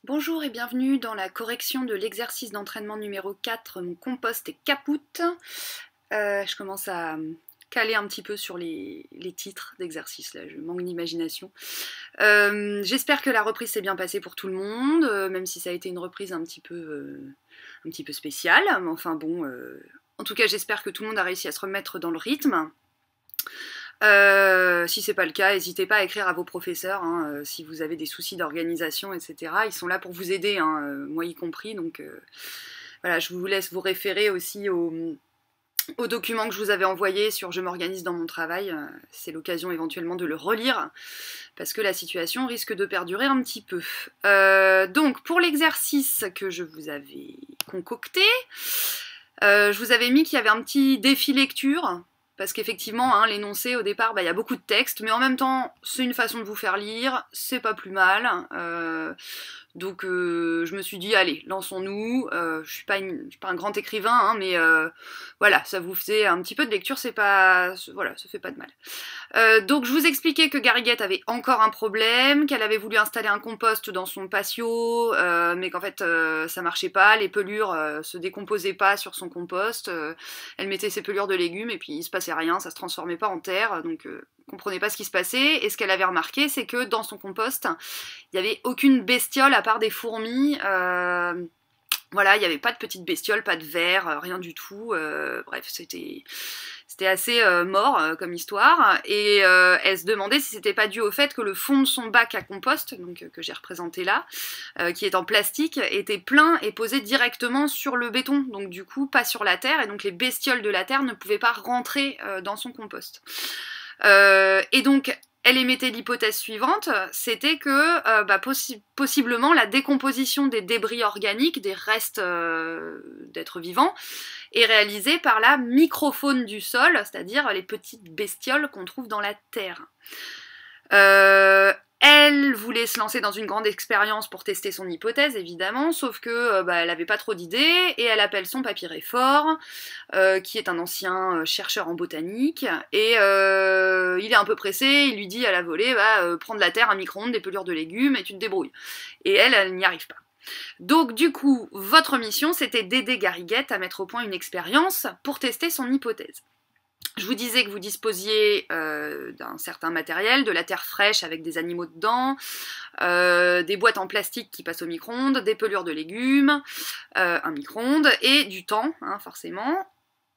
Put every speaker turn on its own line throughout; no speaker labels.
Bonjour et bienvenue dans la correction de l'exercice d'entraînement numéro 4, mon compost est capoute. Je commence à caler un petit peu sur les titres d'exercice, là je manque d'imagination. J'espère que la reprise s'est bien passée pour tout le monde, même si ça a été une reprise un petit peu spéciale, mais enfin bon, en tout cas j'espère que tout le monde a réussi à se remettre dans le rythme. Si c'est pas le cas, n'hésitez pas à écrire à vos professeurs si vous avez des soucis d'organisation, etc. Ils sont là pour vous aider, moi y compris. Donc voilà, je vous laisse vous référer aussi aux documents que je vous avais envoyés sur Je m'organise dans mon travail. C'est l'occasion éventuellement de le relire parce que la situation risque de perdurer un petit peu. Donc pour l'exercice que je vous avais concocté, je vous avais mis qu'il y avait un petit défi lecture. Parce qu'effectivement, l'énoncé, au départ, il y a beaucoup de texte, mais en même temps, c'est une façon de vous faire lire, c'est pas plus mal. Donc je me suis dit, allez, lançons-nous. Je suis pas un grand écrivain, mais voilà, ça vous fait un petit peu de lecture, voilà, ça fait pas de mal. Donc je vous expliquais que Garriguette avait encore un problème, qu'elle avait voulu installer un compost dans son patio, mais qu'en fait ça marchait pas, les pelures se décomposaient pas sur son compost, elle mettait ses pelures de légumes et puis il se passait rien, ça se transformait pas en terre, donc comprenait pas ce qui se passait, et ce qu'elle avait remarqué, c'est que dans son compost, il n'y avait aucune bestiole à part des fourmis, voilà, il n'y avait pas de petites bestioles, pas de vers, rien du tout, bref, c'était assez mort comme histoire, et elle se demandait si c'était pas dû au fait que le fond de son bac à compost, donc que j'ai représenté là, qui est en plastique, était plein et posé directement sur le béton, donc du coup pas sur la terre, et donc les bestioles de la terre ne pouvaient pas rentrer dans son compost. Et donc elle émettait l'hypothèse suivante, c'était que possiblement la décomposition des débris organiques, des restes d'êtres vivants, est réalisée par la microfaune du sol, c'est-à-dire les petites bestioles qu'on trouve dans la terre. Elle voulait se lancer dans une grande expérience pour tester son hypothèse, évidemment, sauf que elle avait pas trop d'idées, et elle appelle son papy Réfort, qui est un ancien chercheur en botanique, et il est un peu pressé, il lui dit à la volée, prends de la terre, un micro-ondes, des pelures de légumes, et tu te débrouilles. Et elle n'y arrive pas. Donc du coup, votre mission, c'était d'aider Garriguette à mettre au point une expérience pour tester son hypothèse. Je vous disais que vous disposiez d'un certain matériel, de la terre fraîche avec des animaux dedans, des boîtes en plastique qui passent au micro-ondes, des pelures de légumes, un micro-ondes et du temps, forcément.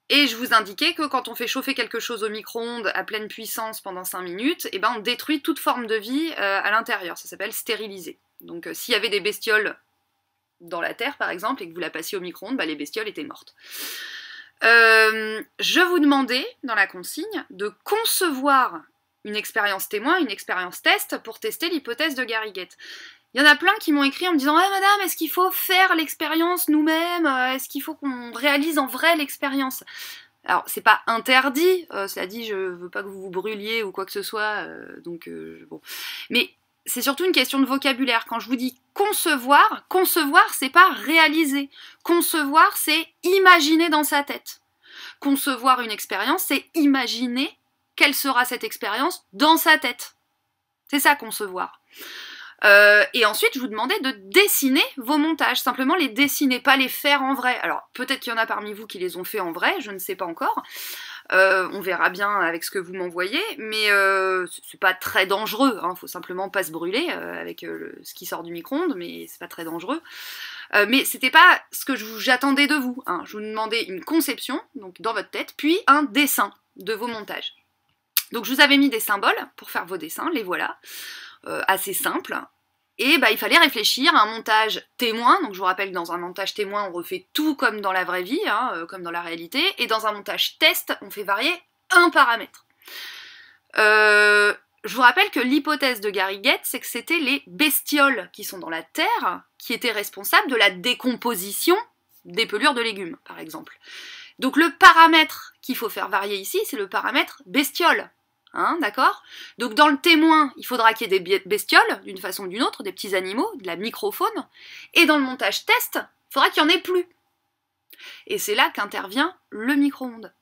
Et je vous indiquais que quand on fait chauffer quelque chose au micro-ondes à pleine puissance pendant 5 minutes, on détruit toute forme de vie à l'intérieur. Ça s'appelle stériliser. Donc s'il y avait des bestioles dans la terre, par exemple, et que vous la passiez au micro-ondes, les bestioles étaient mortes. Je vous demandais, dans la consigne, de concevoir une expérience témoin, une expérience test, pour tester l'hypothèse de Garriguette. Il y en a plein qui m'ont écrit en me disant « Ah madame, est-ce qu'il faut faire l'expérience nous-mêmes? Est-ce qu'il faut qu'on réalise en vrai l'expérience ?» Alors, c'est pas interdit, cela dit, je veux pas que vous vous brûliez ou quoi que ce soit, bon. Mais c'est surtout une question de vocabulaire. Quand je vous dis concevoir, concevoir, c'est pas réaliser. Concevoir, c'est imaginer dans sa tête. Concevoir une expérience, c'est imaginer quelle sera cette expérience dans sa tête. C'est ça, concevoir. Et ensuite, je vous demandais de dessiner vos montages. Simplement les dessiner, pas les faire en vrai. Alors, peut-être qu'il y en a parmi vous qui les ont fait en vrai, je ne sais pas encore. On verra bien avec ce que vous m'envoyez, mais c'est pas très dangereux, faut simplement pas se brûler avec ce qui sort du micro-ondes, mais c'est pas très dangereux. Mais c'était pas ce que j'attendais de vous, Je vous demandais une conception, donc dans votre tête, puis un dessin de vos montages. Donc je vous avais mis des symboles pour faire vos dessins, les voilà, assez simples. Et il fallait réfléchir à un montage témoin, donc je vous rappelle que dans un montage témoin, on refait tout comme dans la vraie vie, comme dans la réalité, et dans un montage test, on fait varier un paramètre. Je vous rappelle que l'hypothèse de Garriguette, c'est que c'était les bestioles qui sont dans la terre qui étaient responsables de la décomposition des pelures de légumes, par exemple. Donc le paramètre qu'il faut faire varier ici, c'est le paramètre bestiole. D'accord? Donc dans le témoin, il faudra qu'il y ait des bestioles, d'une façon ou d'une autre, des petits animaux, de la microfaune, et dans le montage test, il faudra qu'il n'y en ait plus. Et c'est là qu'intervient le micro-ondes.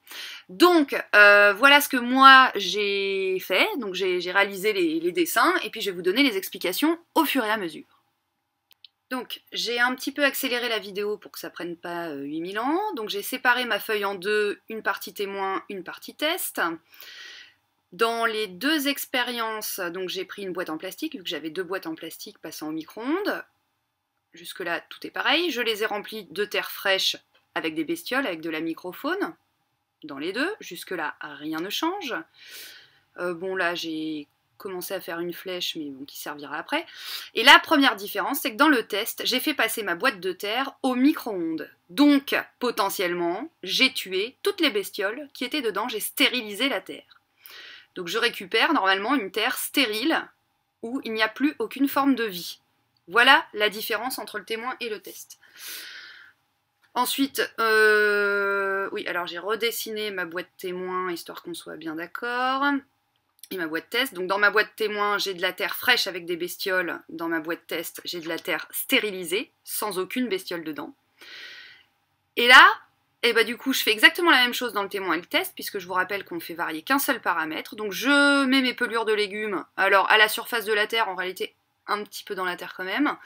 Donc voilà ce que moi j'ai fait, donc j'ai réalisé les dessins, et puis je vais vous donner les explications au fur et à mesure. Donc j'ai un petit peu accéléré la vidéo pour que ça prenne pas 8000 ans. Donc j'ai séparé ma feuille en deux, une partie témoin, une partie test. Dans les deux expériences, donc j'ai pris une boîte en plastique, vu que j'avais deux boîtes en plastique passant au micro-ondes. Jusque-là, tout est pareil. Je les ai remplies de terre fraîche avec des bestioles, avec de la microfaune. Dans les deux, jusque-là, rien ne change. Bon, là, j'ai commencé à faire une flèche, mais bon, qui servira après. Et la première différence, c'est que dans le test, j'ai fait passer ma boîte de terre au micro-ondes. Donc, potentiellement, j'ai tué toutes les bestioles qui étaient dedans, j'ai stérilisé la terre. Donc je récupère normalement une terre stérile où il n'y a plus aucune forme de vie. Voilà la différence entre le témoin et le test. Ensuite, oui, alors j'ai redessiné ma boîte témoin, histoire qu'on soit bien d'accord, et ma boîte test. Donc dans ma boîte témoin, j'ai de la terre fraîche avec des bestioles. Dans ma boîte test, j'ai de la terre stérilisée, sans aucune bestiole dedans. Et là, et bah du coup, je fais exactement la même chose dans le témoin et le test, puisque je vous rappelle qu'on fait varier qu'un seul paramètre. Donc je mets mes pelures de légumes, alors à la surface de la terre, en réalité un petit peu dans la terre quand même.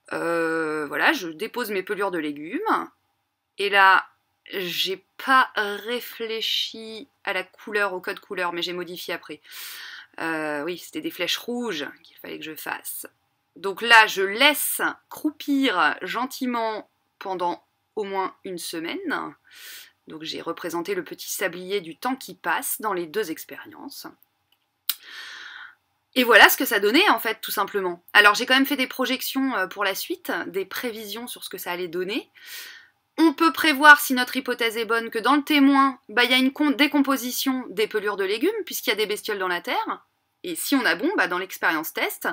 Voilà, je dépose mes pelures de légumes. Et là, j'ai pas réfléchi à la couleur, au code couleur, mais j'ai modifié après. Oui, c'était des flèches rouges qu'il fallait que je fasse. Donc là, je laisse croupir gentiment pendant au moins une semaine. Donc j'ai représenté le petit sablier du temps qui passe dans les deux expériences. Et voilà ce que ça donnait en fait, tout simplement. Alors j'ai quand même fait des projections pour la suite, des prévisions sur ce que ça allait donner. On peut prévoir, si notre hypothèse est bonne, que dans le témoin, bah, y a une décomposition des pelures de légumes, puisqu'il y a des bestioles dans la terre. Et si on a bon, bah, dans l'expérience test,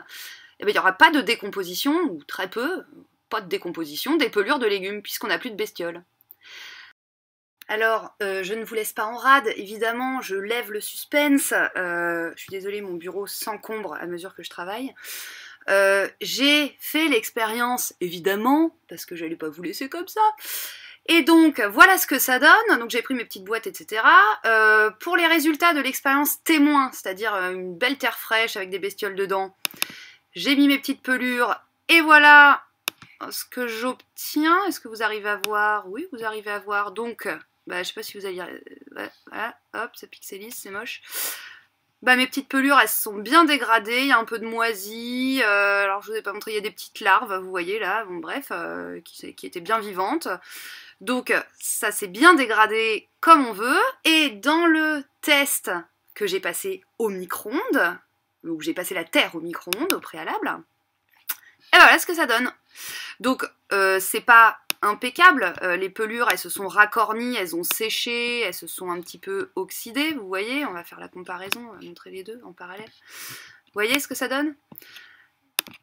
il n'y aura pas de décomposition, ou très peu, pas de décomposition des pelures de légumes, puisqu'on n'a plus de bestioles. Alors, je ne vous laisse pas en rade, évidemment, je lève le suspense. Je suis désolée, mon bureau s'encombre à mesure que je travaille. J'ai fait l'expérience, évidemment, parce que j'allais pas vous laisser comme ça. Et donc, voilà ce que ça donne. Donc j'ai pris mes petites boîtes, etc. Pour les résultats de l'expérience témoin, c'est-à-dire une belle terre fraîche avec des bestioles dedans, j'ai mis mes petites pelures, et voilà ce que j'obtiens. Est-ce que vous arrivez à voir? Oui, vous arrivez à voir. Donc, bah, je sais pas si vous allez... Voilà, hop, ça pixelise, c'est moche. Bah, mes petites pelures, elles sont bien dégradées, il y a un peu de moisi, alors je vous ai pas montré, il y a des petites larves, vous voyez là, bon bref, qui étaient bien vivantes. Donc ça s'est bien dégradé comme on veut, et dans le test que j'ai passé au micro-ondes, où j'ai passé la terre au micro-ondes au préalable, et voilà ce que ça donne. Donc c'est pas impeccable, les pelures elles se sont racornies, elles ont séché, elles se sont un petit peu oxydées, vous voyez, on va faire la comparaison, on va montrer les deux en parallèle. Vous voyez ce que ça donne?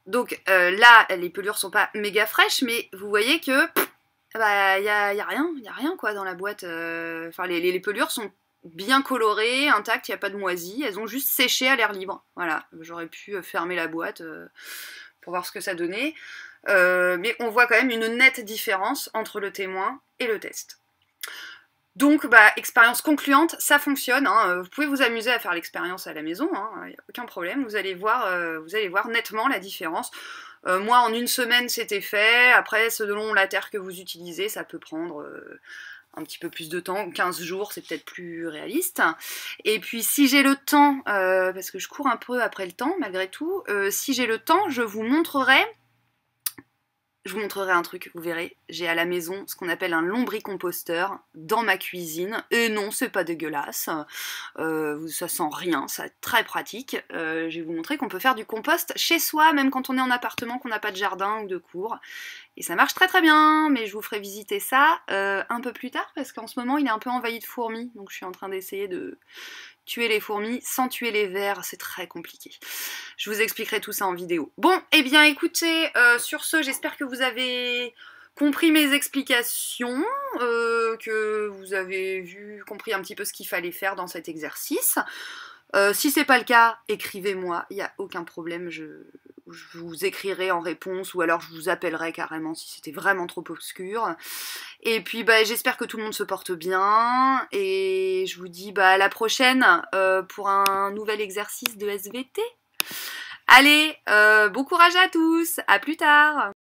Donc là, les pelures sont pas méga fraîches, mais vous voyez que bah, y a rien quoi dans la boîte. Enfin, les pelures sont bien colorées, intactes, il n'y a pas de moisi, elles ont juste séché à l'air libre. Voilà, j'aurais pu fermer la boîte pour voir ce que ça donnait. Mais on voit quand même une nette différence entre le témoin et le test. Donc, bah, expérience concluante, ça fonctionne. Hein. Vous pouvez vous amuser à faire l'expérience à la maison, il n'y a aucun problème. Vous allez voir nettement la différence. Moi, en une semaine, c'était fait. Après, selon la terre que vous utilisez, ça peut prendre un petit peu plus de temps. 15 jours, c'est peut-être plus réaliste. Et puis, si j'ai le temps, parce que je cours un peu après le temps, malgré tout, si j'ai le temps, je vous montrerai un truc, vous verrez. J'ai à la maison ce qu'on appelle un lombricomposteur dans ma cuisine. Et non, c'est pas dégueulasse. Ça sent rien, c'est très pratique. Je vais vous montrer qu'on peut faire du compost chez soi, même quand on est en appartement, qu'on n'a pas de jardin ou de cour. Et ça marche très très bien, mais je vous ferai visiter ça un peu plus tard, parce qu'en ce moment, il est un peu envahi de fourmis. Donc je suis en train d'essayer de tuer les fourmis sans tuer les vers, c'est très compliqué. Je vous expliquerai tout ça en vidéo. Bon, eh bien écoutez, sur ce, j'espère que vous avez compris mes explications, que vous avez compris un petit peu ce qu'il fallait faire dans cet exercice. Si c'est pas le cas, écrivez-moi, il n'y a aucun problème, je vous écrirai en réponse, ou alors je vous appellerai carrément si c'était vraiment trop obscur. Et puis bah, j'espère que tout le monde se porte bien, et je vous dis bah, à la prochaine pour un nouvel exercice de SVT. Allez, bon courage à tous, à plus tard.